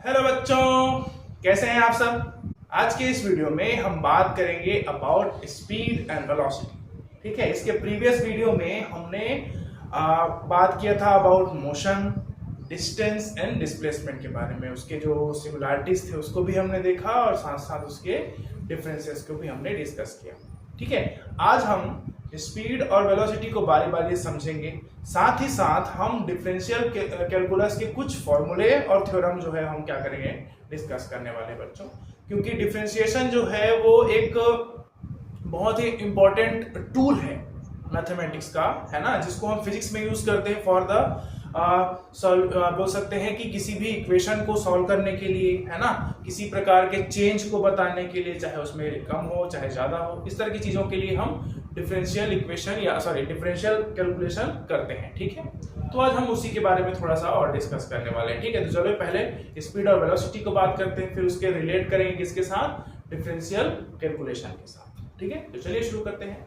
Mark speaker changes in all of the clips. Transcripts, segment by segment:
Speaker 1: Hello बच्चों, कैसे हैं आप सब। आज के इस वीडियो में हम बात करेंगे अबाउट स्पीड एंड वेलोसिटी। ठीक है, इसके प्रीवियस वीडियो में हमने बात किया था about motion, distance and displacement के बारे में। उसके जो सिमिलरिटीज थे उसको भी हमने देखा और साथ साथ उसके डिफरेंसेस को भी हमने डिस्कस किया। ठीक है, आज हम स्पीड और वेलोसिटी को बारी बारी समझेंगे। साथ ही साथ हम डिफरेंशियल कैलकुलस के कुछ फॉर्मूले और थ्योरम जो है हम क्या करेंगे, डिस्कस करने वाले बच्चों। क्योंकि डिफरेंशिएशन जो है वो एक बहुत ही इंपॉर्टेंट टूल है मैथमेटिक्स का, है ना, जिसको हम फिजिक्स में यूज करते हैं फॉर द बोल सकते हैं कि किसी भी इक्वेशन को सॉल्व करने के लिए, है ना, किसी प्रकार के चेंज को बताने के लिए, चाहे उसमें कम हो चाहे ज्यादा हो, इस तरह की चीजों के लिए हम डिफरेंशियल इक्वेशन या डिफरेंशियल कैलकुलेशन करते हैं। ठीक है, तो आज हम उसी के बारे में थोड़ा सा और डिस्कस करने वाले हैं। ठीक है, तो चलो पहले स्पीड और वेलोसिटी को बात करते हैं, फिर उसके रिलेट करेंगे किसके साथ, डिफरेंशियल कैलकुलेशन के साथ। ठीक है, तो चलिए शुरू करते हैं।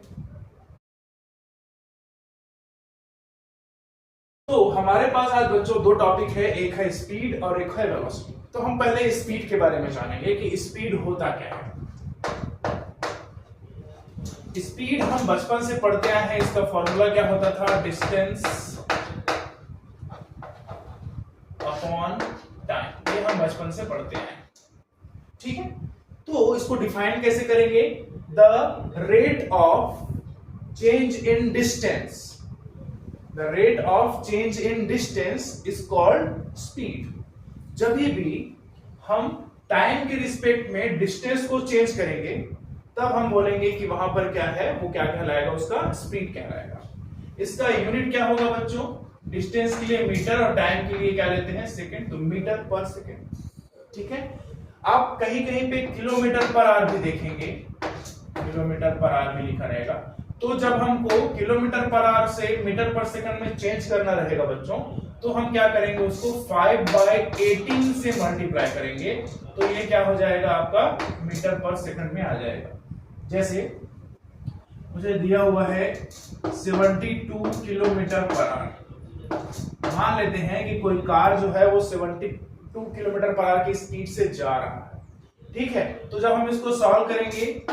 Speaker 1: तो हमारे पास आज बच्चों दो टॉपिक है, एक है स्पीड और एक है वेलोसिटी। तो हम पहले स्पीड के बारे में जानेंगे कि स्पीड होता क्या है। स्पीड हम बचपन से पढ़ते आए हैं, इसका फॉर्मूला क्या होता था, डिस्टेंस अपॉन टाइम। ये हम बचपन से पढ़ते आए। ठीक है, तो इसको डिफाइन कैसे करेंगे, the rate of change in distance, the rate of change in distance is called speed. जब भी हम टाइम के रिस्पेक्ट में डिस्टेंस को चेंज करेंगे तब हम बोलेंगे कि वहां पर क्या है, वो क्या कहलाएगा, उसका स्पीड कहलाएगा। इसका यूनिट क्या होगा बच्चों, डिस्टेंस के लिए मीटर और टाइम के लिए क्या लेते हैं, सेकंड, तो मीटर पर सेकंड। ठीक है, आप कहीं कहीं पे किलोमीटर पर आवर भी देखेंगे, किलोमीटर पर आवर भी लिखा रहेगा। तो जब हमको किलोमीटर पर आवर से मीटर पर सेकंड में चेंज करना रहेगा बच्चों, तो हम क्या करेंगे, उसको 5/18 से मल्टीप्लाई करेंगे, तो ये क्या हो जाएगा, आपका मीटर पर सेकंड में आ जाएगा। जैसे मुझे दिया हुआ है 72 किलोमीटर पर आवर। मान लेते हैं कि कोई कार जो है वो 72 किलोमीटर पर आवर की स्पीड से जा रहा है। ठीक है, तो जब हम इसको सॉल्व करेंगे,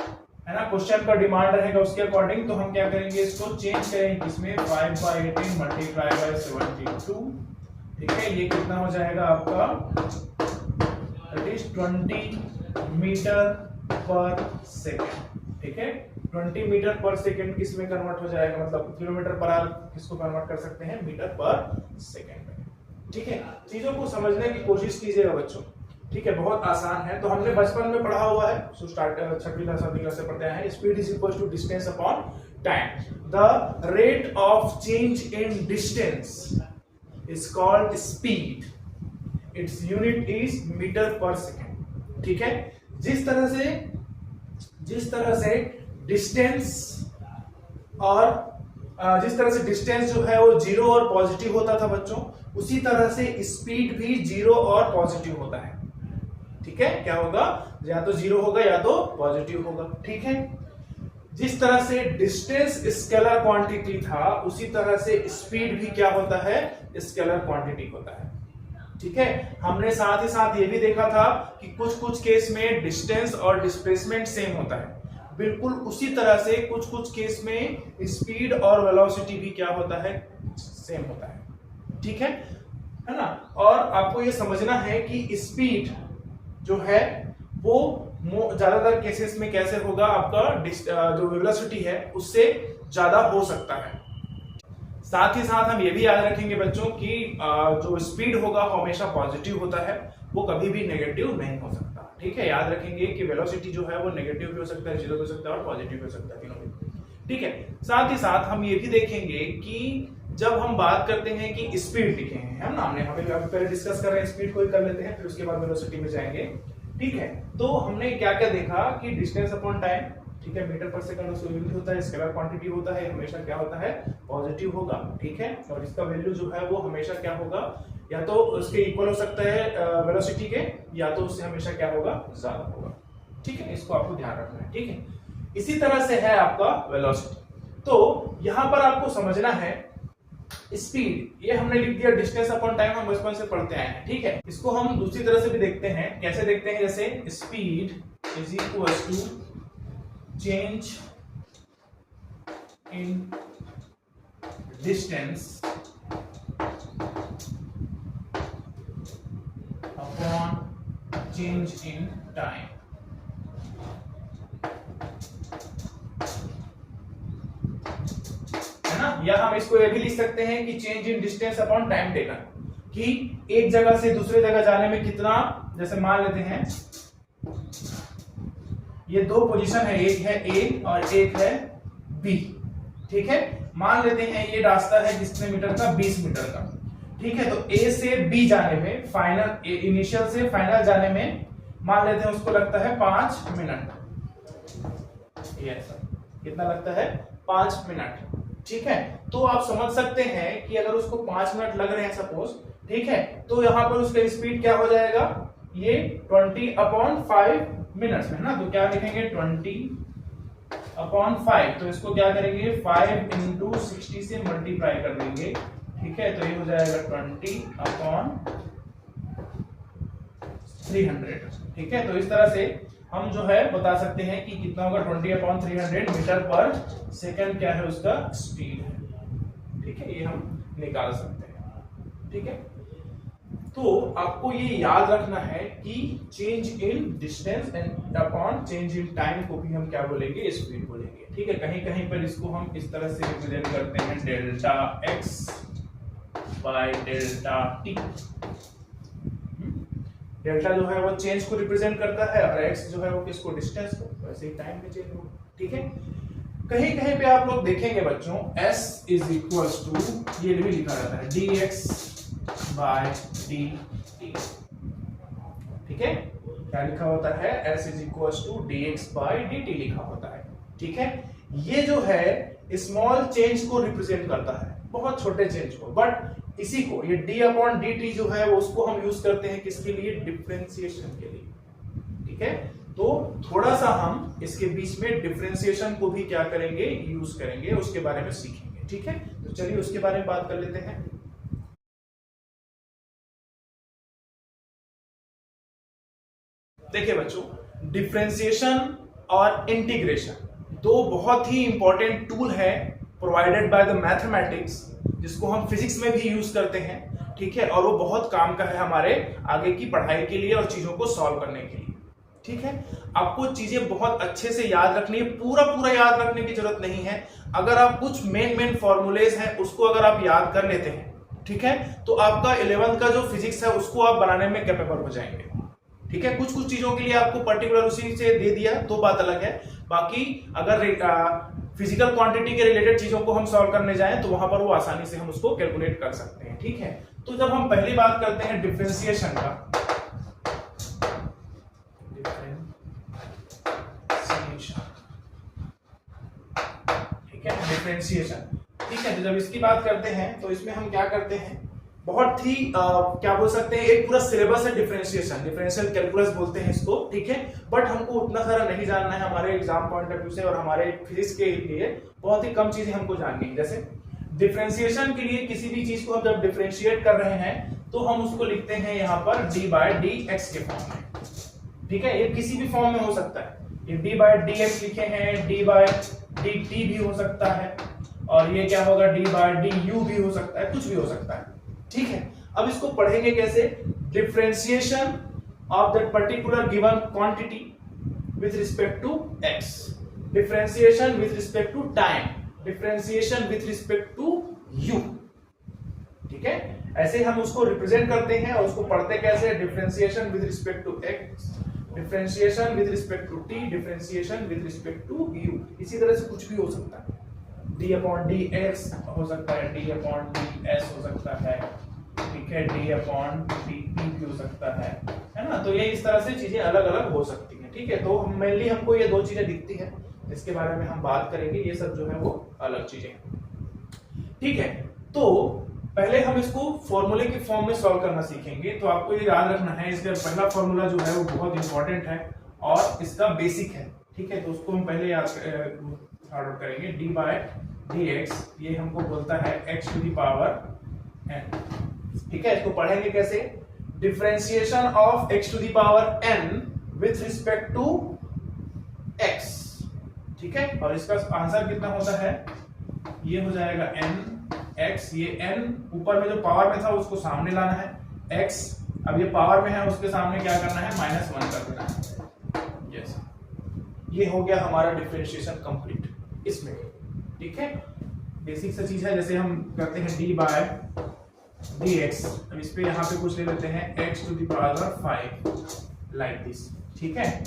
Speaker 1: है ना, क्वेश्चन का डिमांड रहेगा उसके अकॉर्डिंग, तो हम क्या करेंगे, इसको चेंज करेंगे इसमें 5/18 मल्टीप्लाई बाय 72। ठीक है, ये कितना हो जाएगा आपका, that is 20 metre per second. ठीक है, 20 मीटर पर सेकंड किस में कन्वर्ट हो जाएगा, मतलब किलोमीटर पर आवर किसको कन्वर्ट कर सकते हैं, मीटर पर सेकंड में। ठीक है, चीजों को समझने की कोशिश कीजिएगा बच्चों। ठीक है, बहुत आसान है। तो हमने बचपन में पढ़ा हुआ है, सो स्टार्ट 6वीं क्लास से पढ़ते हैं, speed is equal to distance upon time. The rate of change in distance is called speed, its unit is metre per second. ठीक है, जिस तरह से डिस्टेंस और जिस तरह से डिस्टेंस जो है वो जीरो और पॉजिटिव होता था बच्चों, उसी तरह से स्पीड भी जीरो और पॉजिटिव होता है। ठीक है, क्या होगा, या तो जीरो होगा या तो पॉजिटिव होगा। ठीक है, जिस तरह से डिस्टेंस स्केलर क्वांटिटी था, उसी तरह से स्पीड भी क्या होता है, स्केलर क्वांटिटी होता है। ठीक है, हमने साथ ही साथ ये भी देखा था कि कुछ कुछ केस में डिस्टेंस और डिस्प्लेसमेंट सेम होता है। बिल्कुल उसी तरह से कुछ कुछ केस में स्पीड और वेलोसिटी भी क्या होता है, सेम होता है। ठीक है ना। और आपको ये समझना है कि स्पीड जो है वो ज्यादातर केसेस में कैसे होगा, आपका जो वेलोसिटी है उससे ज्यादा हो सकता है। साथ ही साथ हम ये भी याद रखेंगे बच्चों कि जो स्पीड होगा वो हमेशा पॉजिटिव होता है, वो कभी भी नेगेटिव नहीं हो सकता। ठीक है, याद रखेंगे कि वेलोसिटी जो है वो नेगेटिव भी हो सकता है, जीरो भी हो सकता है और पॉजिटिव भी हो सकता है, तीनों भी। ठीक है, साथ ही साथ हम ये भी देखेंगे कि जब हम बात करते हैं कि स्पीड लिखे हैं, है ना, हमने पहले डिस्कस कर रहे हैं, स्पीड को कर लेते हैं, फिर उसके बाद वेलोसिटी में जाएंगे। ठीक है, तो हमने क्या क्या देखा कि डिस्टेंस अपॉन टाइम, ठीक है, मीटर पर सेकंड उसका यूनिट होता है, स्केलर क्वांटिटी होता है, हमेशा क्या होता है, पॉजिटिव होगा। ठीक है, और इसका वैल्यू जो है वो हमेशा क्या होगा, या तो उसके इक्वल हो सकता है वेलोसिटी के, या तो उससे हमेशा क्या होगा, ज्यादा होगा। ठीक है, इसको आपको ध्यान रखना है। ठीक है, इसी तरह से है आपका वेलोसिटी। तो यहां पर आपको समझना है स्पीड ये हमने लिख दिया डिस्टेंस अपॉन टाइम, हम बचपन से पढ़ते आए हैं, ठीक है। इसको हम दूसरी तरह से भी देखते हैं, कैसे देखते हैं, जैसे speed is equal to change in distance upon change in time. या हम इसको ये भी लिख सकते हैं कि change in distance upon time taken, कि एक जगह से दूसरे जगह जाने में कितना, जैसे मान लेते हैं ये दो पोजीशन है, एक है ए और एक है बी, ठीक है। मान लेते हैं ये रास्ता है कितने मीटर का, 20 मीटर का, ठीक है। तो ए से बी जाने में, फाइनल इनिशियल से फाइनल जाने में मान लेते हैं उसको लगता है 5 मिनट। यस, कितना लगता है, 5 मिनट, ठीक है। तो आप समझ सकते हैं कि अगर उसको 5 मिनट लग रहे हैं सपोज, ठीक है, तो यहां पर उसका स्पीड क्या हो जाएगा, ये 20/5 मिनट्स में ना, तो क्या लिखेंगे 20/5, तो इसको क्या करेंगे 5 × 60 से मल्टीप्लाई कर देंगे, ठीक है। तो ये हो जाएगा 20/300, ठीक है। तो इस तरह से हम जो है बता सकते हैं कि कितना होगा 20/300 मीटर पर सेकंड क्या है उसका स्पीड है, ठीक है। ये हम निकाल सकते हैं, ठीक है। तो आपको ये याद रखना है कि change in distance and upon change in time को भी हम क्या बोलेंगे, स्पीड बोलेंगे, ठीक है। कहीं कहीं पर इसको हम इस तरह से रिप्रेजेंट करते हैं delta x by delta t। Delta जो है वो चेंज को रिप्रेजेंट करता है और x जो है वो किसको, डिस्टेंस को, वैसे ही टाइम में चेंज होगा, ठीक है। कहीं कहीं पे आप लोग देखेंगे बच्चों s इज इक्वल्स टू, ये भी लिखा जाता है dx बाय dt, ठीक है। क्या लिखा होता है, s is equals to dx by dt लिखा होता है, ठीक है। ये जो है स्मॉल चेंज को रिप्रेजेंट करता है, बहुत छोटे चेंज को, बट इसी को ये d/dt जो है वो उसको हम यूज करते हैं किसके लिए, डिफरेंशिएशन के लिए, ठीक है। तो थोड़ा सा हम इसके बीच में डिफरेंशिएशन को भी क्या करेंगे, यूज करेंगे, उसके बारे में सीखेंगे, ठीक है। तो चलिए उसके बारे में बात कर लेते हैं। देखिए बच्चों, डिफरेंशिएशन और इंटीग्रेशन दो बहुत ही इंपॉर्टेंट टूल है प्रोवाइडेड बाय द मैथमेटिक्स, जिसको हम फिजिक्स में भी यूज करते हैं, ठीक है। और वो बहुत काम का है हमारे आगे की पढ़ाई के लिए और चीजों को सॉल्व करने के लिए, ठीक है। आपको चीजें बहुत अच्छे से याद रखनी है, पूरा पूरा याद रखने की जरूरत नहीं है। अगर आप कुछ मेन फॉर्मूलेज हैं उसको अगर आप याद कर लेते हैं, ठीक है, तो आपका 11th का जो फिजिक्स है उसको आप बनाने में कैपेबल हो जाएंगे, ठीक है। कुछ चीजों के लिए आपको पर्टिकुलर उसी से दे दिया तो बात अलग है, बाकी अगर फिजिकल क्वांटिटी के रिलेटेड चीजों को हम सॉल्व करने जाएं तो वहां पर वो आसानी से हम उसको कैलकुलेट कर सकते हैं, ठीक है। तो जब हम पहली बात करते हैं डिफरेंशिएशन का, ठीक है, डिफरेंशिएशन, ठीक है। तो जब इसकी बात करते हैं तो इसमें हम क्या करते हैं, बहुत ही क्या बोल सकते हैं, एक पूरा सिलेबस है डिफरेंशिएशन, डिफरेंशियल कैलकुलस बोलते हैं इसको, ठीक है। बट हमको उतना सारा नहीं जानना है हमारे एग्जाम पॉइंट ऑफ व्यू से, और हमारे फिजिक्स के लिए बहुत ही कम चीजें हमको जाननी है। जैसे डिफरेंशिएशन के लिए किसी भी चीज को हम जब डिफरेंशिएट कर रहे हैं तो हम उसको लिखते हैं यहाँ पर d/dx के फॉर्म में, ठीक है। ये किसी भी फॉर्म में हो सकता है, ये d/dx लिखे हैं, d/dt भी हो सकता है, और ये क्या होगा d/du भी हो सकता है, कुछ भी हो सकता है, ठीक है। अब इसको पढ़ेंगे कैसे, differentiation of that particular given quantity with respect to x, differentiation with respect to time, differentiation with respect to u, ठीक है। ऐसे हम उसको रिप्रेजेंट करते हैं और उसको पढ़ते कैसे, differentiation with respect to x, differentiation with respect to t, differentiation with respect to u। इसी तरह से कुछ भी हो सकता है, d/dx हो सकता है, d/ds हो सकता है, ठीक है, d/dt भी हो सकता है ना। तो ये इस तरह से चीजें अलग अलग हो सकती हैं, ठीक है। तो मेनली हमको ये दो चीजें दिखती हैं, इसके बारे में हम बात करेंगे, ये सब जो है वो अलग चीजें, ठीक है। तो पहले हम इसको फॉर्मूले के फॉर्म में सॉल्व करना सीखेंगे। तो आपको ये याद रखना है, इसका पहला फॉर्मूला जो है वो बहुत इंपॉर्टेंट है और इसका बेसिक है, ठीक है। तो उसको हम पहले याद आउट करेंगे, dx ये हमको बोलता है x to the power n। ठीक है, इसको पढ़ेंगे कैसे? Differentiation of x to the power n with respect to x। ठीक है, और इसका आंसर कितना होता है? ये हो जाएगा n x, ये n ऊपर में जो पावर में था उसको सामने लाना है, x अब ये पावर में है उसके सामने क्या करना है? -1 कर देना है। यस, ये हो गया हमारा डिफरेंशिएशन कंप्लीट इसमें। ठीक है, बेसिक सा चीज है, जैसे हम करते हैं d बाय dx। अब इस पे यहाँ पे कुछ ले लेते हैं x to the power 5 like this. ठीक है,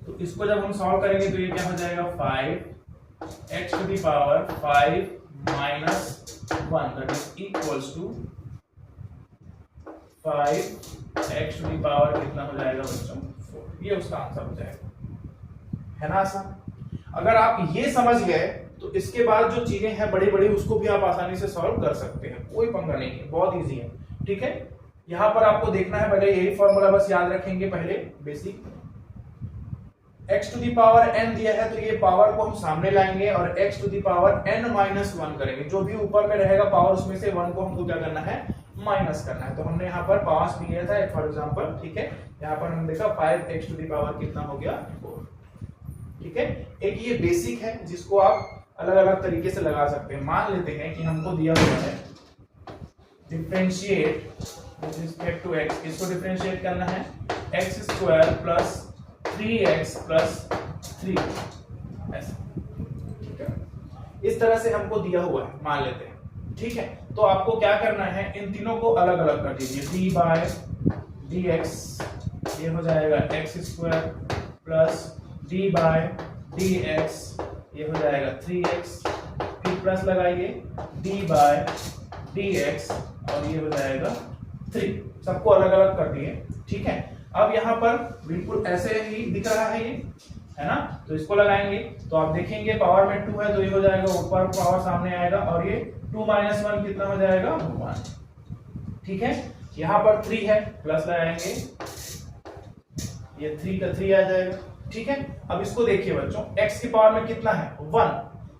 Speaker 1: तो इसको जब हम सॉल्व करेंगे तो ये क्या हो जाएगा? 5x to the power 5 -1 that is equals to 5x to the power कितना हो जाएगा बच्चों? 4। ये उसका आंसर हो जाएगा, है ना आसान? अगर आप ये समझ गए तो इसके बाद जो चीजें हैं बड़ी बड़ी उसको भी आप आसानी से सॉल्व कर सकते हैं, कोई पंगा नहीं है, बहुत इजी है। ठीक है, यहां पर आपको देखना है पहले यही फॉर्मूला बस याद रखेंगे पहले basic. x to the power n दिया है तो ये पावर को हम सामने लाएंगे और x to the power n-1 करेंगे। जो भी ऊपर में रहेगा पावर उसमें से 1 को हमको क्या करना है? माइनस करना है। तो हमने यहाँ पर 5 भी लिया था फॉर एग्जांपल। ठीक है, यहाँ पर हमने देखा 5x टू द पावर कितना हो गया? 4। ठीक है, एक ये बेसिक है जिसको आप अलग अलग तरीके से लगा सकते हैं। मान लेते हैं कि हमको दिया हुआ है differentiate with respect to x, इसको डिफरेंशिएट करना है x² प्लस 3x प्लस 3 ऐसा। ठीक है, इस तरह से हमको दिया हुआ है, मान लेते हैं। ठीक है, तो आपको क्या करना है? इन तीनों को अलग अलग कर दीजिए। d बाय dx ये हो जाएगा x² plus d by dx ये हो जाएगा 3x, फिर प्लस लगाइए d बाय dx और ये हो जाएगा 3। सबको अलग अलग कर दिए। ठीक है, अब यहाँ पर बिल्कुल ऐसे ही दिख रहा है ये, है ना? तो इसको लगाएंगे तो आप देखेंगे पावर में 2 है तो ये हो जाएगा ऊपर पावर सामने आएगा और ये 2 - 1 कितना हो जाएगा? 1। ठीक है, यहाँ पर 3 है प्लस लगाएंगे, ये 3 का 3 आ जाएगा। ठीक है, अब इसको देखिए बच्चों, x की पावर में कितना है? 1,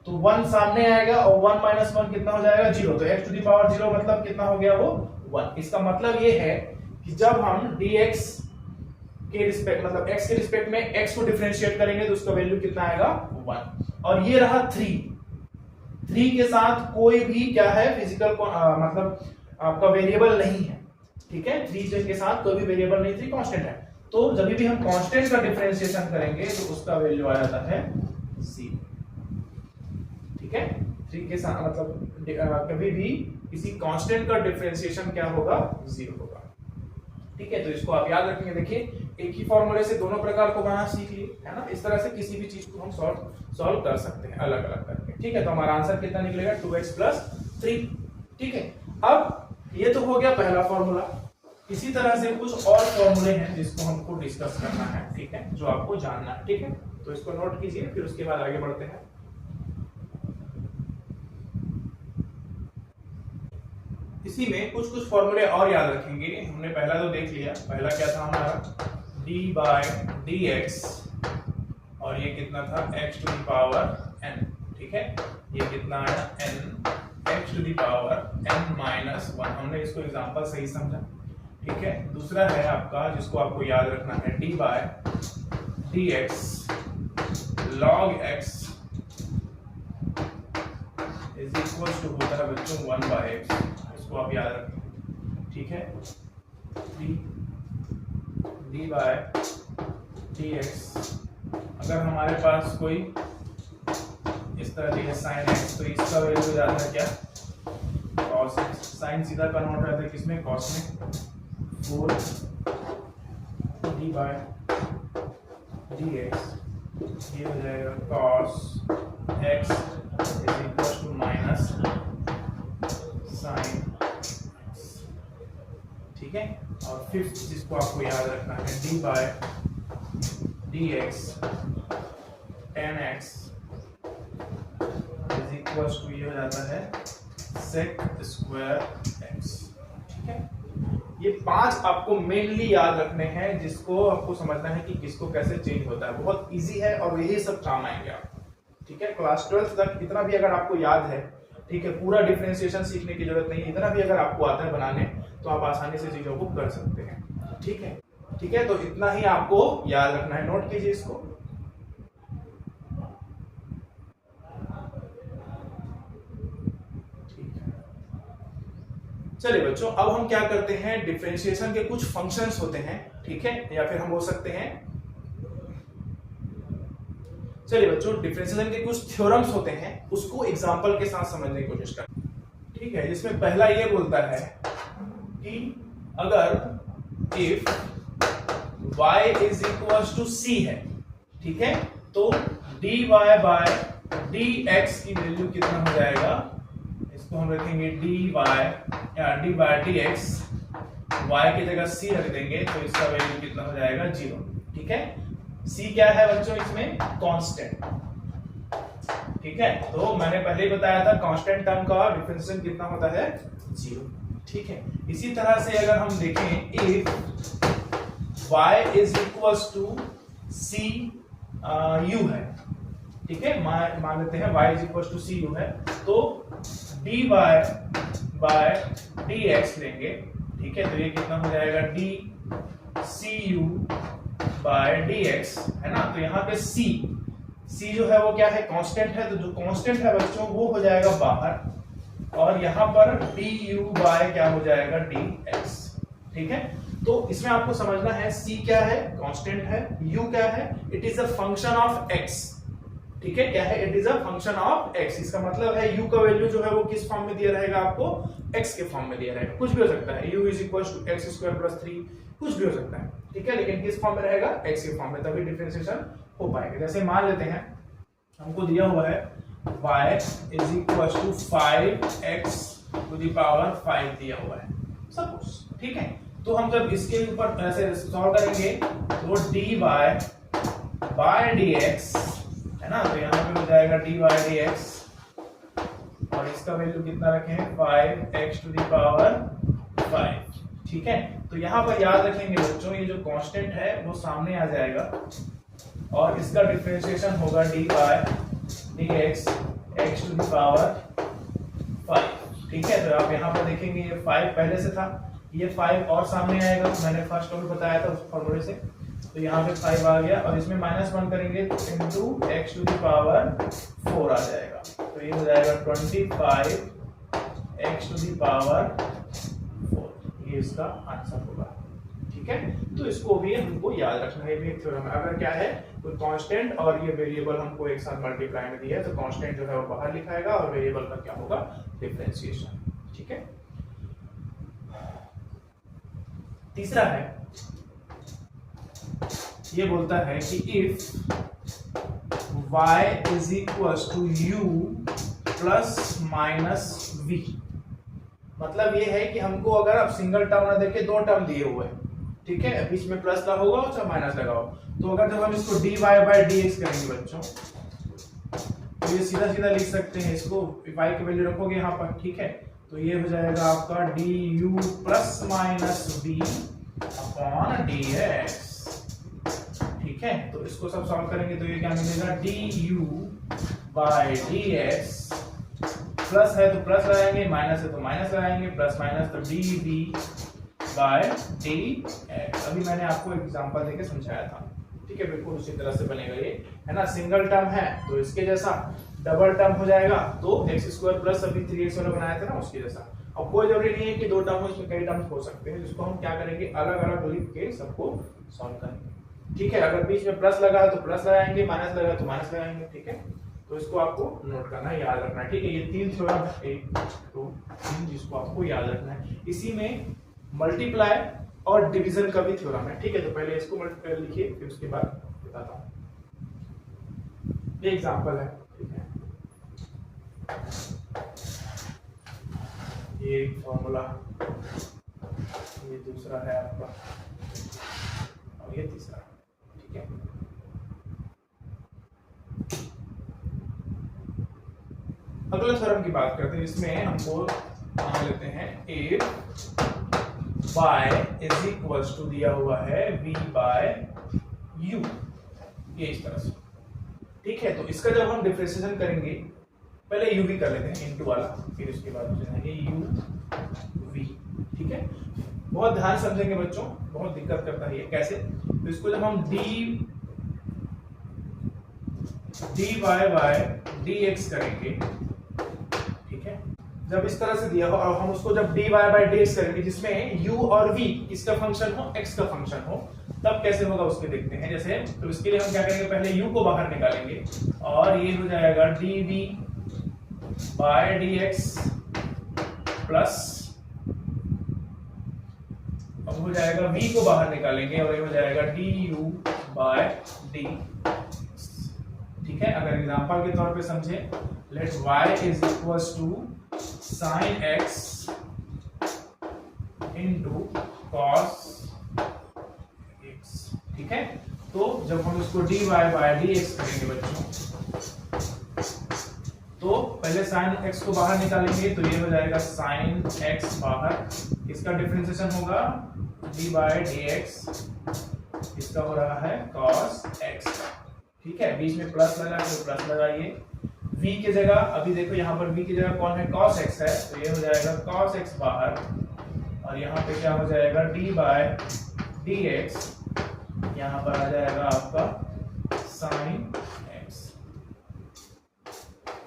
Speaker 1: तो 1 सामने आएगा और 1 - 1 कितना हो जाएगा? 0। तो x टू द पावर 0 मतलब कितना हो गया? वो 1। इसका मतलब ये है कि जब हम dx के रिस्पेक्ट मतलब x के रिस्पेक्ट में x को डिफरेंशिएट करेंगे तो उसका वैल्यू कितना आएगा? 1। और ये रहा 3 के साथ कोई भी क्या है? फिजिकल मतलब आपका वेरिएबल नहीं है। ठीक है, 3 के साथ कोई भी वेरिएबल नहीं, 3 कांस्टेंट है। तो जब भी हम कांस्टेंट का डिफरेंशिएशन करेंगे तो उसका वैल्यू आ जाता है 0। ठीक है, 3 के साथ मतलब कभी भी किसी कांस्टेंट का डिफरेंशिएशन क्या होगा? 0 होगा। ठीक है, तो इसको आप याद रखेंगे। देखिए, एक ही फॉर्मूले से दोनों प्रकार को बनाना सीख लिए, है ना? इस तरह से किसी भी चीज को हम सॉल्व कर सकते हैं अलग अलग करके। ठीक है, तो हमारा आंसर कितना निकलेगा? 2x plus 3। ठीक है, अब ये तो हो गया पहला फॉर्मूला। इसी तरह से कुछ और फॉर्मूले हैं जिसको हमको डिस्कस करना है। ठीक है, जो आपको जानना है। ठीक है, तो इसको नोट कीजिए, फिर उसके बाद आगे बढ़ते हैं। इसी में कुछ कुछ फॉर्मूले और याद रखेंगे। हमने पहला तो देख लिया, पहला क्या था हमारा? d बाय dx और ये कितना था? x to the power n। ठीक है, ये कितना आया? n x to the power n-1। हमने इसको एग्जांपल सही समझा। ठीक है, दूसरा है आपका जिसको आपको याद रखना है d by dx log x is equal to होता है बच्चों 1 बाय x। इसको आप याद रखें। ठीक है, d बाय dx अगर हमारे पास कोई इस तरह की साइन x तो इसका वैल्यू हो जाता है क्या? cos x। साइन सीधा कन्वर्ट हो जाता है किसमें? cos में। 4 d बाय dx ये हो जाएगा cos x is equal to minus sine. ठीक है, और फिफ्थ जिसको आपको याद रखना है d by dx tan x is equal to ये हो जाता है sec स्क्वायर x। ठीक है, ये 5 आपको मेनली याद रखने हैं जिसको आपको समझना है कि किसको कैसे चेंज होता है। बहुत इजी है और यही सब काम आएंगे आप। ठीक है, क्लास 12 तक इतना भी अगर आपको याद है, ठीक है, पूरा डिफरेंशिएशन सीखने की जरूरत नहीं, इतना भी अगर आपको आता है बनाने तो आप आसानी से चीजों को कर सकते हैं। ठीक है, ठीक है, तो इतना ही आपको याद रखना है, नोट कीजिए इसको। ठीक है, चलिए बच्चों, अब हम क्या करते हैं, डिफरेंशिएशन के कुछ फंक्शंस होते हैं, ठीक है, या फिर हम बोल सकते हैं, चलिए बच्चों, डिफरेंशिएशन के कुछ थ्योरम्स होते हैं, उसको एग्जांपल के साथ समझने की कोशिश करें। ठीक है, जिसमें पहला ये बोलता है कि अगर if y is equal to c है, ठीक है, तो dy बाय dx की वैल्यू कितना हो जाएगा, इसको हम रखेंगे dy या d बाय dx, y की जगह c रख देंगे तो इसका वैल्यू कितना हो जाएगा 0। ठीक है, c क्या है बच्चों, इसमें कांस्टेंट। ठीक है, तो मैंने पहले ही बताया था कांस्टेंट टर्म का डिफरेंशिएशन कितना होता है 0। ठीक है, इसी तरह से अगर हम देखें, if y is equal to c u है, ठीक है, मान लेते हैं y is equal to c u है, तो dy बाय dx लेंगे। ठीक है, तो ये कितना हो जाएगा d cu बाय dx, है ना, तो यहाँ पे c जो है वो क्या है, कांस्टेंट है, तो जो कांस्टेंट है बच्चों वो हो जाएगा बाहर, और यहाँ पर du बाय क्या हो जाएगा dx। ठीक है, तो इसमें आपको समझना है c क्या है, कांस्टेंट है, u क्या है, it is a function of x। ठीक है, क्या है, it is a function of x, इसका मतलब है u का वैल्यू जो है वो किस फॉर्म में दिया रहेगा, आपको x के फॉर्म में दिया रहेगा, कुछ भी हो सकता है, u is equal to x square plus 3, कुछ भी हो सकता है। ठीक है, लेकिन किस फॉर्म में रहेगा, x के फॉर्म में, तभी डिफरेंशिएशन हो पाएगा। जैसे मान लेते हैं हमको दिया हुआ है y is equal to 5x to the power 5 दिया हुआ है सपोज। ठीक है, तो हम जब इसके ऊपर ऐसे सॉल्व करेंगे तो dy बाय dx, है ना, तो यहाँ पे हो जाएगा dy बाय dx, और इसका वैल्यू कितना रखें, 5x टू द पावर 5। ठीक है, तो यहाँ पर याद रखेंगे बच्चों, ये जो कांस्टेंट है वो सामने आ जाएगा, और इसका डिफरेंशिएशन होगा dy by dx x to the power 5। ठीक है, तो आप यहाँ पर देखेंगे ये 5 पहले से था, ये 5 और सामने आएगा, तो मैंने फर्स्ट में बताया था उस फॉर्मूले से, तो यहाँ पे 5 आ गया, और इसमें -1 करेंगे तो into x to the power 4 आ जाएगा, तो ये हो जाएगा 25 x टू द पावर 4, ये इसका आंसर होगा। ठीक है, तो इसको भी हमको याद रखना है, भी एक थ्योरम है, अगर क्या है कोई कांस्टेंट और ये वेरिएबल हमको एक साथ मल्टीप्लाई में दिया है, तो कांस्टेंट जो है वो बाहर लिखाएगा और वेरिएबल का क्या होगा, डिफरेंशिएशन। ठीक है, तीसरा है, ये बोलता है कि if y is equal to u plus minus v, मतलब ये है कि हमको अगर आप सिंगल टर्म ना देखे, दो टर्म दिए हुए हैं, ठीक है, बीच में प्लस लगा होगा और माइनस लगा होगा, तो अगर जब हम इसको dy बाय dx करेंगे बच्चों, तो ये सीधा सीधा लिख सकते हैं इसको, y की वैल्यू रखोगे यहाँ पर। ठीक है, तो ये हो जाएगा आपका du plus minus v upon dx। ठीक है, तो इसको सब सॉल्व करेंगे तो ये क्या मिलेगा, du बाय dx, प्लस है तो प्लस लगाएंगे, माइनस है तो माइनस लगाएंगे, प्लस माइनस तो dv बाय dx। अभी मैंने आपको एग्जांपल देके समझाया था। ठीक है, बिल्कुल उसी तरह से बनेगा ये, है ना, सिंगल टर्म है तो इसके जैसा, डबल टर्म हो जाएगा तो x स्क्वायर प्लस अभी 3x वाला बनाया था ना उसके जैसा। अब कोई जरूरी नहीं है कि दो टर्म हो, इसमें कई टर्म्स हो सकते हैं, जिसको हम क्या करेंगे, अलग अलग लिख के सबको सॉल्व करेंगे। ठीक है, अगर बीच में प्लस लगा है तो प्लस लगाएंगे, माइनस लगा तो माइनस लगाएंगे। ठीक है, तो इसको आपको नोट करना है, याद रखना है। ठीक है, ये 3 थ्योरम है, 1 2 3, जिसको आपको याद रखना है। इसी में मल्टीप्लाई और डिवीजन का भी थ्योरम है। ठीक है, तो पहले इसको मल्टीप्लाई लिखिए, फिर उसके बाद बताता हूँ। ये एग्जांपल है, ठीक है, ये एक फॉर्मूला, ये दूसरा है आपका, और ये तीसरा। ठीक है, अगला थ्योरम की बात करते हैं। इसमें हमको मान लेते हैं if y is equal to दिया हुआ है v बाय u, ये इस तरह से। ठीक है, तो इसका जब हम डिफरेंशिएशन करेंगे, पहले u v कर लेते हैं इनटू वाला, फिर उसके बाद हो जाएंगे u v। ठीक है, बहुत ध्यान समझेंगे बच्चों, बहुत दिक्कत करता है ये कैसे। तो इसको जब हम dy बाय dx करेंगे, ठीक है, जब इस तरह से दिया हो और हम उसको जब dy बाय dx करेंगे जिसमें u और v किसका फंक्शन हो, x का फंक्शन हो, तब कैसे होगा उसके देखते हैं। जैसे तो इसके लिए हम क्या करेंगे, पहले u को बाहर निकालेंगे और ये हो जाएगा dv बाय dx प्लस, अब हो जाएगा v को बाहर निकालेंगे और ये हो जाएगा du बाय d। ठीक है, अगर एग्जांपल के तौर पे समझे, let y is equals to sin x into cos x। ठीक है, तो जब हम इसको dy बाय dx करेंगे बच्चों, तो पहले sin x को बाहर निकालेंगे तो ये हो जाएगा sin x बाहर, इसका डिफरेंशिएशन होगा d बाय dx, इसका हो रहा है cos x। ठीक है, बीच में प्लस लगा तो प्लस लगाइए, v की जगह अभी देखो यहाँ पर v की जगह कौन है, cos x है, तो ये हो जाएगा cos x बाहर और यहाँ पे क्या हो जाएगा d बाय dx, यहाँ पर आ जाएगा आपका sin x।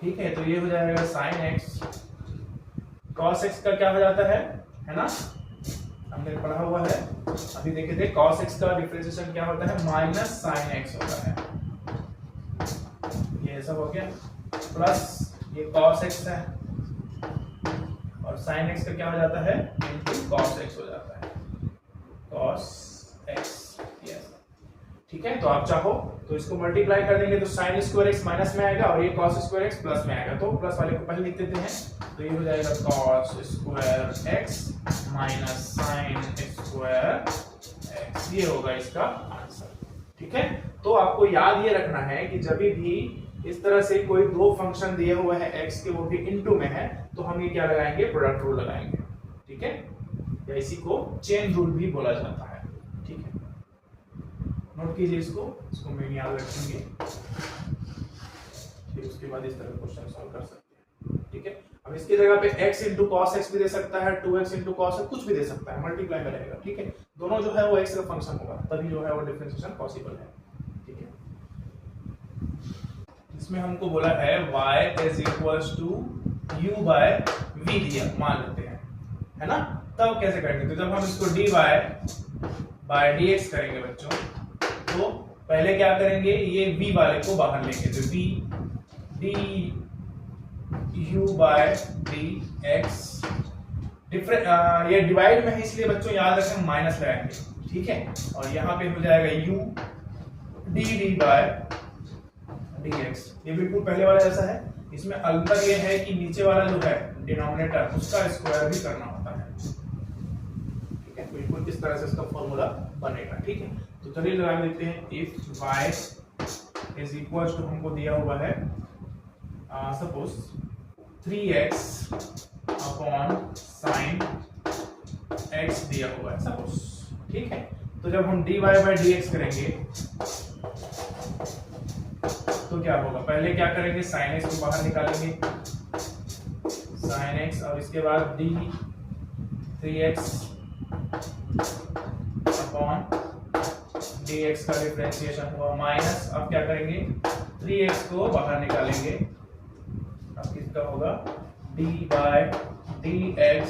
Speaker 1: ठीक है, तो ये हो जाएगा sin x, cos x का क्या हो जाता है ना, हमने पढ़ा हुआ है, अभी देखे थे cos x का डिफरेंशिएशन क्या होता है, माइनस sin x होता है, ये सब हो गया, प्लस ये cos x है और sin x का क्या हो जाता है, इनटू cos x हो जाता है, cos x। यस, ठीक है, तो आप चाहो तो इसको मल्टीप्लाई कर देंगे तो sin स्क्वायर x माइनस में आएगा और ये cos स्क्वायर x प्लस में आएगा, तो प्लस वाले को पहले लिख देते हैं, तो ये हो जाएगा cos square x minus sin square x, ये होगा इसका आंसर। ठीक है, तो आपको याद ये रखना है कि जब भी इस तरह से कोई दो फंक्शन दिए हुए हैं x के, वो भी इनटू में है, तो हम ये क्या लगाएंगे, प्रोडक्ट रूल लगाएंगे। ठीक है, या इसी को चेन रूल भी बोला जाता है। ठीक है, नोट कीजिए इसको मैं याद रखेंगे, फिर उसके बाद इस तरह क्वेश्चन सॉल्व कर सकते हैं। ठीक है, अब इसकी जगह पे x इंटू cos x भी दे सकता है, 2x इंटू cos x, कुछ भी दे सकता है, मल्टीप्लाई में रहेगा। ठीक है, दोनों जो है वो x का फंक्शन होगा, तभी जो है वो डिफरेंशिएशन पॉसिबल है। ठीक है, इसमें हमको बोला है y is equals to u by v दिया, मान लेते हैं, है ना, तब कैसे करेंगे, तो जब हम इसको dy बाय dx करेंगे बच्चों, तो पहले क्या करेंगे, ये v वाले को बाहर लेंगे, तो v du बाय dx, ये डिवाइड में है इसलिए बच्चों याद रखें माइनस लगाएंगे। ठीक है, और यहाँ पे हो जाएगा u dd बाय dx, ये बिल्कुल पहले वाला जैसा है, इसमें अंतर ये है कि नीचे वाला जो है डिनोमिनेटर, उसका स्क्वायर भी करना होता है। ठीक है, बिल्कुल इस तरह से इसका फॉर्मूला बनेगा। ठीक है, तो चलिए लगा देते हैं, if y is equal to, हमको दिया हुआ है suppose 3x upon sin x दिया हुआ है सपोज। ठीक है, तो जब हम dy बाय dx करेंगे तो क्या होगा, पहले क्या करेंगे, sin x को बाहर निकालेंगे, sin x, और इसके बाद d 3x अपॉन dx का डिफरेंशिएशन हुआ माइनस, अब क्या करेंगे, 3x को बाहर निकालेंगे, अब किसका होगा, d बाय dx,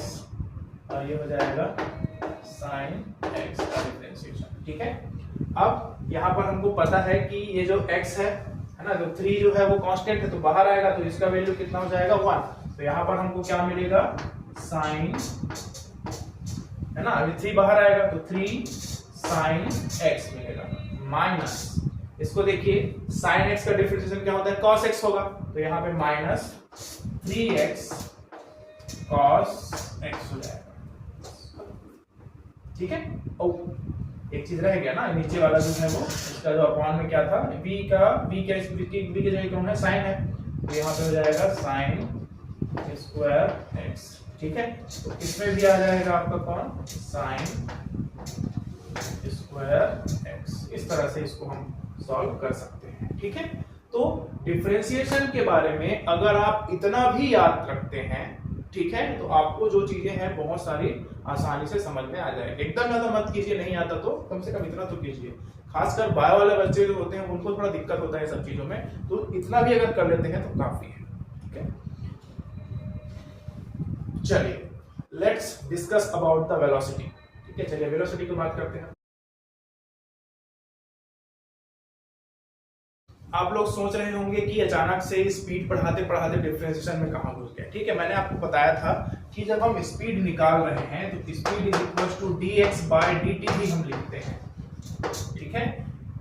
Speaker 1: और ये हो जाएगा sin x का डिफरेंशिएशन। ठीक है, अब यहाँ पर हमको पता है कि ये जो x है ना, जो 3 जो है वो कांस्टेंट है, तो बाहर आएगा तो इसका वैल्यू कितना हो जाएगा, 1। तो यहाँ पर हमको क्या मिलेगा, sin, है ना, अभी 3 बाहर आएगा तो 3 sin x मिलेगा, माइनस, इसको देखिए sin x का डिफरेंशिएशन क्या होता है, cos x होगा, तो यहाँ पे माइनस 3x cos x हो जाएगा। ठीक है, ओ एक चीज रह गया ना, नीचे वाला जो है वो, इसका जो अपॉन में क्या था, v की जगह कौन है, sin है, तो यहाँ पे हो जाएगा sin स्क्वायर x। ठीक है, तो इसमें भी आ जाएगा आपका कौन, sin स्क्वायर x। इस तरह से इसको हम सॉल्व कर सकते हैं। ठीक है, तो डिफरेंशिएशन के बारे में अगर आप इतना भी याद रखते हैं, ठीक है, तो आपको जो चीजें हैं बहुत सारी आसानी से समझ में आ जाएगी। एकदम ज्यादा मत कीजिए, नहीं आता तो कम से कम इतना तो कीजिए। खासकर बायो वाले बच्चे जो होते हैं उनको थोड़ा दिक्कत होता है सब चीजों में, तो इतना भी अगर कर लेते हैं तो काफी है। ठीक है, चलिए let's discuss about the velocity. ठीक है, चलिए वेलोसिटी की बात करते हैं। आप लोग सोच रहे होंगे कि अचानक से स्पीड बढ़ाते बढ़ाते डिफरेंशिएशन में कहां घुस गए। ठीक है, मैंने आपको बताया था कि जब हम स्पीड निकाल रहे हैं तो speed is equal to dx by dt भी हम लिखते हैं। ठीक है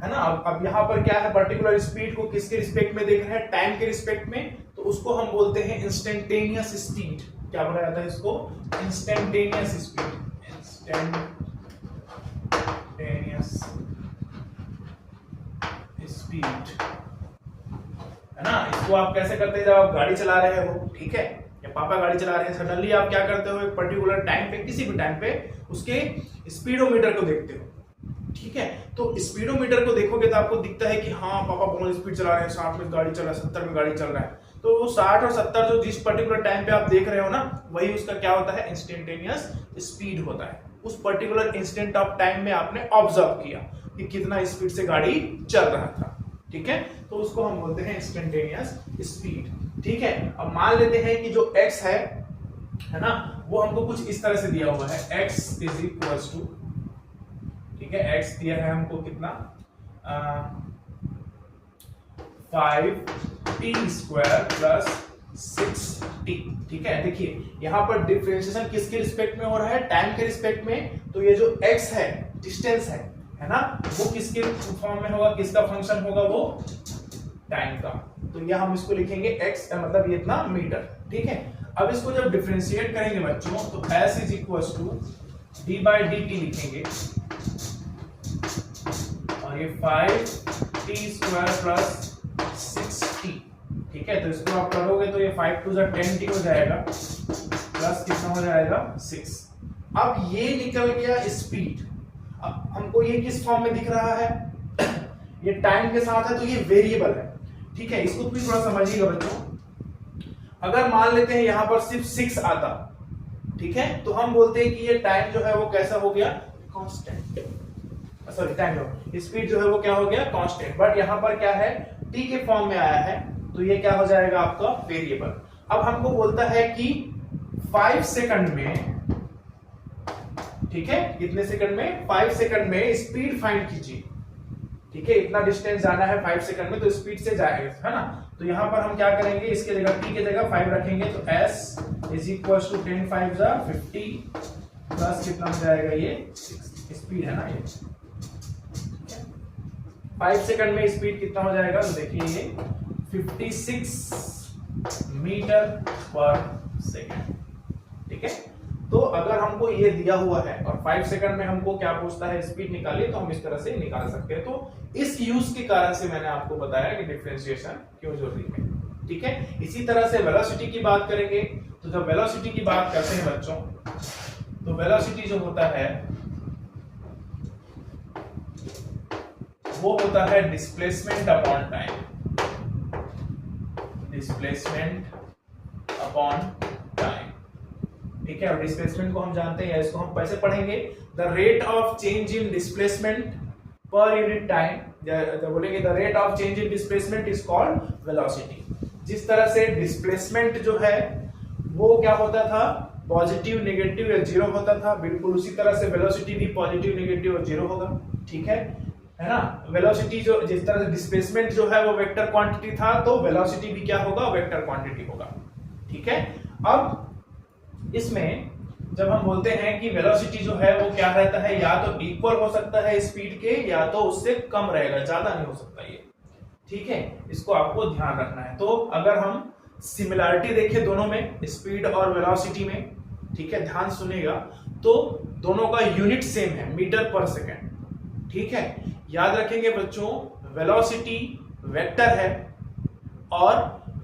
Speaker 1: ना। अब यहाँ पर क्या है, पर्टिकुलर स्पीड को किसके रिस्पेक्ट में देख रहे हैं, टाइम के रिस्पेक्ट में, तो उसको हम बोलते हैं इंस्टेंटेनियस स्पीड। क्या बोला जाता है इसको, इंस्टेंटेनियस स्पीड। इंस्टेंटेनियस स्पीड है ना। इसको आप कैसे करते हैं, जब आप गाड़ी चला रहे हो, ठीक है, या पापा गाड़ी चला रहे हैं, सडनली आप क्या करते हो, एक पर्टिकुलर टाइम पे, किसी भी टाइम पे उसके स्पीडोमीटर को देखते हो। ठीक है, तो स्पीडोमीटर को देखोगे तो आपको दिखता है कि हाँ पापा बहुत स्पीड चला रहे हैं, 60 में गाड़ी चल रहा है, 70 में गाड़ी चल रहा है। तो वो 60 और 70 जो जिस पर्टिकुलर टाइम पे आप देख रहे हो ना, वही उसका क्या होता है, इंस्टेंटेनियस स्पीड होता है। उस पर्टिकुलर इंस्टेंट ऑफ टाइम में आपने ऑब्जर्व किया कि कितना स्पीड से गाड़ी चल रहा था। ठीक है, तो उसको हम बोलते हैं इंस्टेंटेनियस स्पीड। ठीक है, अब मान लेते हैं कि जो x है ना, वो हमको कुछ इस तरह से दिया हुआ है, x इज इक्वल टू, ठीक है, x दिया है हमको कितना, 5t स्क्वायर प्लस 6t। ठीक है, देखिए यहां पर डिफरेंशिएशन किसके रिस्पेक्ट में हो रहा है, टाइम के रिस्पेक्ट में। तो ये जो x है, डिस्टेंस है ना, वो किसके फॉर्म में होगा, किसका फंक्शन होगा, वो टाइम का। तो ये हम इसको लिखेंगे x, मतलब ये इतना मीटर। ठीक है, अब इसको जब डिफरेंशिएट करेंगे बच्चों, तो s is equal to d by dt लिखेंगे, और ये 5t स्क्वायर प्लस 6t। ठीक है, तो इसको आप करोगे तो ये 5 टू 10t हो जाएगा, प्लस कितना हो जाएगा, 6। अब ये निकल गया स्पीड। अब हमको ये किस फॉर्म में दिख रहा है, ये टाइम के साथ है, तो ये वेरिएबल है। ठीक है, इसको भी थोड़ा समझिएगा बच्चों। अगर मान लेते हैं यहां पर सिर्फ 6 आता, ठीक है, तो हम बोलते हैं कि ये टाइम जो है वो कैसा हो गया, कांस्टेंट। सॉरी, टाइम जो स्पीड जो है वो क्या हो गया, कांस्टेंट। बट यहां पर क्या है, t के फॉर्म में आया है, तो ये क्या हो जाएगा आपका वेरिएबल। अब हमको बोलता है कि 5 सेकंड में, ठीक है, कितने सेकंड में, 5 सेकंड में स्पीड फाइंड कीजिए। ठीक है, इतना डिस्टेंस जाना है 5 सेकंड में, तो स्पीड से जाएगा, है ना। तो यहां पर हम क्या करेंगे, इसके जगह t के जगह 5 रखेंगे, तो s is equal to 10 5 50 plus कितना हो जाएगा, ये 6 स्पीड है ना ये। 5 सेकंड में स्पीड कितना हो जाएगा, तो देखिए ये 56 मीटर पर सेकंड। ठीक है, तो अगर हमको ये दिया हुआ है और 5 सेकंड में हमको क्या पूछता है, स्पीड निकालिए, तो हम इस तरह से निकाल सकते हैं। तो इस यूज के कारण से मैंने आपको बताया कि डिफरेंशिएशन क्यों जरूरी है। ठीक है, इसी तरह से वेलोसिटी की बात करेंगे। तो जब वेलोसिटी की बात करते हैं बच्चों, तो वेलोसिटी जो होता है वो होता है displacement upon time. Displacement upon time, ठीक है। और डिस्प्लेसमेंट को हम जानते हैं, इसको हम कैसे पढ़ेंगे, the rate of change in displacement per unit time. तो बोलेंगे the rate of change in displacement is called velocity. जिस तरह से डिस्प्लेसमेंट जो है वो क्या होता था, पॉजिटिव, नेगेटिव या जीरो होता था, बिल्कुल उसी तरह से वेलोसिटी भी पॉजिटिव, नेगेटिव और जीरो होगा। ठीक है ना। वेलोसिटी जो, जिस तरह से डिस्प्लेसमेंट जो है वो वेक्टर क्वांटिटी था, तो वेलोसिटी भी क्या होगा, वेक्टर क्वांटिटी होगा। ठीक है, अब इसमें जब हम बोलते हैं कि वेलोसिटी जो है वो क्या रहता है, या तो इक्वल हो सकता है स्पीड के, या तो उससे कम रहेगा, ज्यादा नहीं हो सकता ये। ठीक है, इसको आपको ध्यान रखना है। तो अगर हम सिमिलरिटी देखें दोनों में, स्पीड और वेलोसिटी में, ठीक है, ध्यान सुनिएगा, तो दोनों का यूनिट सेम है, मीटर पर सेकेंड। ठीक है, याद रखेंगे बच्चों, वेलोसिटी वेक्टर है और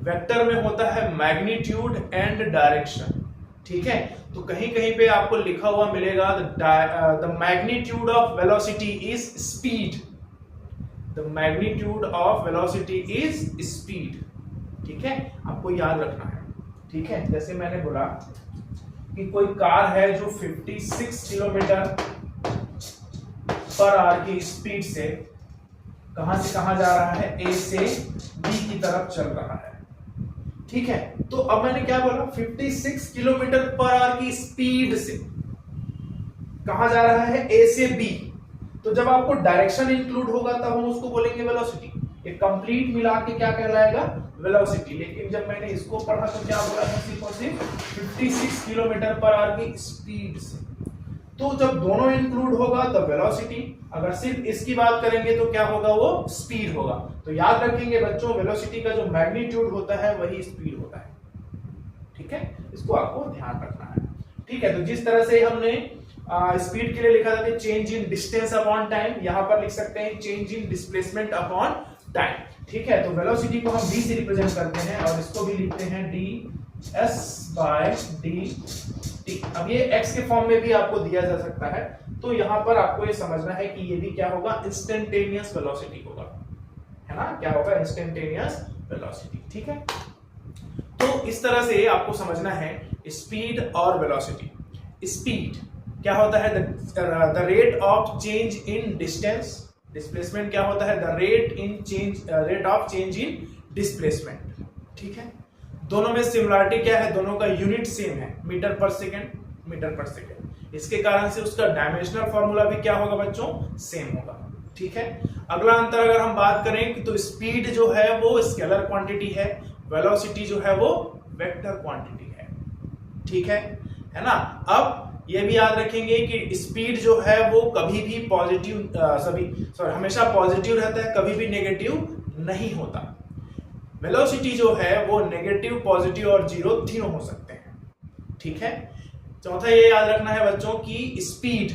Speaker 1: वेक्टर में होता है मैग्नीट्यूड एंड डायरेक्शन। ठीक है, तो कहीं कहीं पे आपको लिखा हुआ मिलेगा the magnitude of velocity is speed, the magnitude of velocity is speed. ठीक है, आपको याद रखना है। ठीक है, जैसे मैंने बोला कि कोई कार है जो 56 किलोमीटर पर आवर की स्पीड से कहां से कहां जा रहा है, ए से बी की तरफ चल रहा है। ठीक है, तो अब मैंने क्या बोला, 56 किलोमीटर पर आवर की स्पीड से कहां जा रहा है, ए से बी। तो जब आपको डायरेक्शन इंक्लूड होगा तब हम उसको बोलेंगे वेलोसिटी। ये कंप्लीट मिला के क्या कहलाएगा, वेलोसिटी। लेकिन जब मैंने इसको पढ़ा तो क्या बोला था, सिर्फ और सिर्फ 56 किलोमीटर पर आवर की स्पीड से। तो जब दोनों इंक्लूड होगा तो वेलोसिटी, अगर सिर्फ इसकी बात करेंगे तो क्या होगा, वो स्पीड होगा। तो याद रखेंगे बच्चों, वेलोसिटी का जो मैग्नीट्यूड होता है वही स्पीड होता है। ठीक है, इसको आपको ध्यान रखना है। ठीक है, तो जिस तरह से हमने स्पीड के लिए लिखा था change in distance upon time, यहां पर लिख सकते हैं change in displacement upon time. ठीक है, तो वेलोसिटी को हम d से रिप्रेजेंट करते हैं और इसको भी लिखते हैं ds बाय dt। अब ये x के फॉर्म में भी आपको दिया जा सकता है, तो यहां पर आपको ये समझना है कि ये भी क्या होगा, इंस्टेंटेनियस वेलोसिटी होगा, है ना, क्या होगा, इंस्टेंटेनियस वेलोसिटी। ठीक है, तो इस तरह से आपको समझना है स्पीड और वेलोसिटी। स्पीड क्या होता है, the rate of change in distance. Displacement क्या होता है, the rate of change in displacement. ठीक है, दोनों में सिमिलरिटी क्या है, दोनों का यूनिट सेम है, मीटर पर सेकेंड, मीटर पर सेकेंड। इसके कारण से उसका डायमेंशनल फॉर्मूला भी क्या होगा बच्चों, सेम होगा। ठीक है, अगला अंतर अगर हम बात करें कि तो स्पीड जो है वो स्केलर क्वांटिटी है, वेलोसिटी जो है वो वेक्टर क्वांटिटी है। ठीक है ना। अब ये भी याद रखेंगे कि स्पीड जो है वो कभी भी पॉजिटिव हमेशा पॉजिटिव रहता है, कभी भी नेगेटिव नहीं होता। वेलोसिटी जो है वो नेगेटिव, पॉजिटिव और जीरो तीनों हो सकते हैं। ठीक है, चौथा ये याद रखना है बच्चों कि स्पीड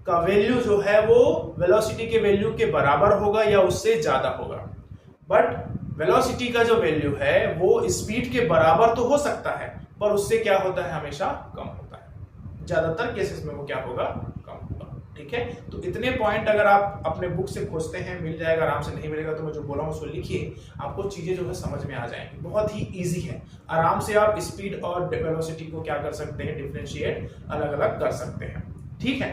Speaker 1: का वैल्यू जो है वो वेलोसिटी के वैल्यू के बराबर होगा या उससे ज्यादा होगा, बट वेलोसिटी का जो वैल्यू है वो स्पीड के बराबर तो हो सकता है, पर उससे क्या होता है, हमेशा कम होता है। ज्यादातर केसेस में वो क्या होगा, कम होगा। ठीक है, तो इतने पॉइंट अगर आप अपने बुक से खोजते हैं मिल जाएगा, आराम से नहीं मिलेगा तो मैं जो बोला हूं उसको लिखिए, आपको चीजें जो है समझ में आ जाएंगी। बहुत ही इजी है, आराम से आप स्पीड और वेलोसिटी को क्या कर सकते हैं, डिफरेंशिएट अलग अलग कर सकते हैं। ठीक है,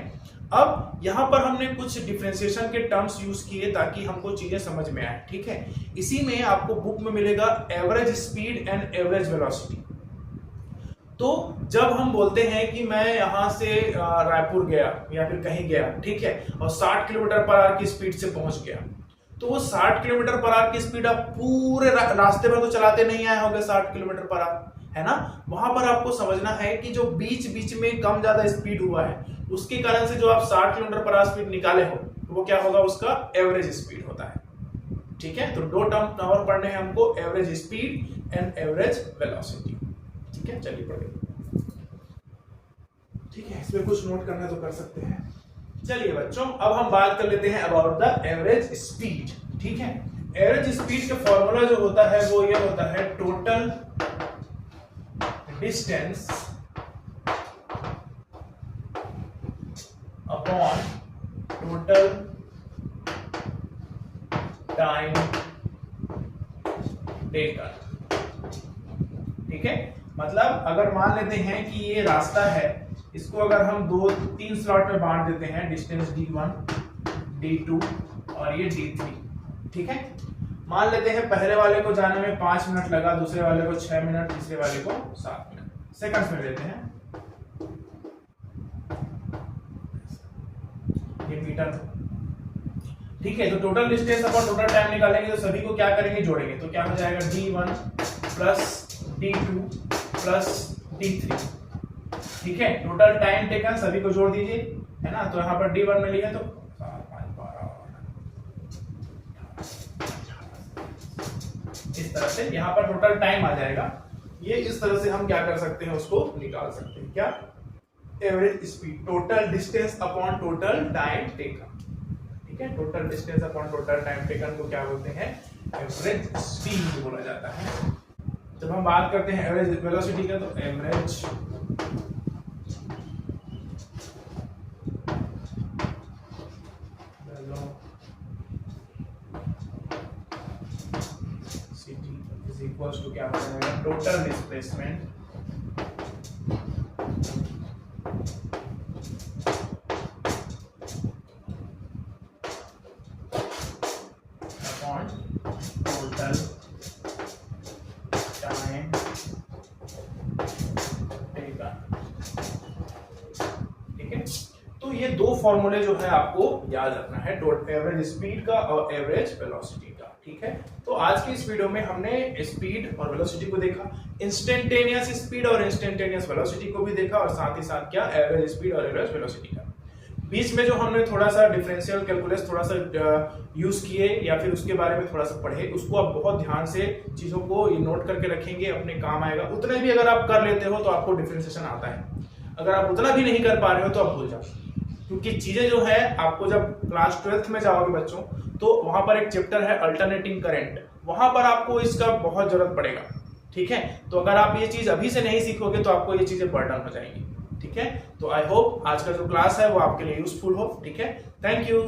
Speaker 1: अब यहां पर हमने कुछ डिफरेंशिएशन के टर्म्स यूज किए ताकि हमको चीजें समझ में आए। ठीक है, इसी में आपको बुक में मिलेगा average speed and average velocity. तो जब हम बोलते हैं कि मैं यहां से रायपुर गया या फिर कहीं गया, ठीक है, और 60 किलोमीटर पर आवर की स्पीड से पहुंच गया, तो वो 60 किलोमीटर पर आवर की स्पीड आप पूरे रास्ते में तो चलाते नहीं आए होंगे 60 किलोमीटर पर आवर, है ना। वहां पर आपको समझना है कि जो बीच बीच में कम ज्यादा स्पीड हुआ है, उसके कारण से जो आप 60 किलोमीटर पर आवर स्पीड निकाले हो, वो क्या होगा, उसका एवरेज स्पीड होता है। ठीक है, तो दो टर्म और पढ़ने हैं हमको, average speed and average velocity. ठीक है, चलिए पढ़िए। ठीक है, इसमें कुछ नोट करना तो कर सकते हैं। चलिए बच्चों, अब हम बात कर लेते हैं अबाउट द एवरेज स्पीड। ठीक है, एवरेज स्पीड का फॉर्मूला जो होता है वो ये होता है total distance upon total time taken. ठीक है, मतलब अगर मान लेते हैं कि ये रास्ता है, इसको अगर हम 2-3 स्लॉट में बांट देते हैं, डिस्टेंस D1, D2 और ये D3। ठीक है, मान लेते हैं पहले वाले को जाने में 5 मिनट लगा, दूसरे वाले को 6 मिनट, तीसरे वाले को 7 मिनट, सेकंड्स में लेते हैं, ये मीटर। ठीक है, तो total distance upon total time निकालेंगे तो सभी को क्या करेंगे, जोड़ेंगे, तो क्या हो जाएगा, D1 plus D2 plus D3। ठीक है, टोटल टाइम टेकन सभी को जोड़ दीजिए, है ना। तो यहाँ पर D1 में लिया तो 4, 5, 12, इस तरह से यहाँ पर टोटल टाइम आ जाएगा। ये इस तरह से हम क्या कर सकते हैं, उसको निकाल सकते हैं, क्या, average speed, total distance upon total time taken. ठीक है, total distance upon total time taken को क्या बोलते हैं, एवरेज स्पीड बोला जाता है। जब हम बात करते हैं एवरेज वेलोसिटी का, तो average total displacement upon total time taken. ठीक है, तो ये दो फॉर्मूले जो है आपको याद रखना है, एवरेज स्पीड का और एवरेज वेलोसिटी का। ठीक है, तो आज की इस वीडियो में हमने स्पीड और वेलोसिटी को देखा, इंस्टेंटेनियस स्पीड और इंस्टेंटेनियस वेलोसिटी को भी देखा, और साथ ही साथ क्या एवरेज स्पीड और एवरेज वेलोसिटी का। बीच में जो हमने थोड़ा सा डिफरेंशियल कैलकुलस थोड़ा सा यूज किए या फिर उसके बारे में थोड़ा सा पढ़े, उसको आप बहुत ध्यान से चीजों को नोट करके रखेंगे, अपने काम आएगा। उतने भी अगर आप कर लेते हो तो आपको डिफरेंशिएशन आता है, अगर आप उतना भी नहीं कर पा रहे हो तो आप भूल जाओ, क्योंकि चीजें जो है आपको जब क्लास 12th में जाओगे बच्चों, तो वहां पर एक चैप्टर है अल्टरनेटिंग करंट, वहां पर आपको इसका बहुत जरूरत पड़ेगा। ठीक है, तो अगर आप ये चीज अभी से नहीं सीखोगे तो आपको ये चीजें बर्डन हो जाएंगी। ठीक है, तो आई होप आज का जो क्लास है वो आपके लिए यूजफुल हो। ठीक है, थैंक यू।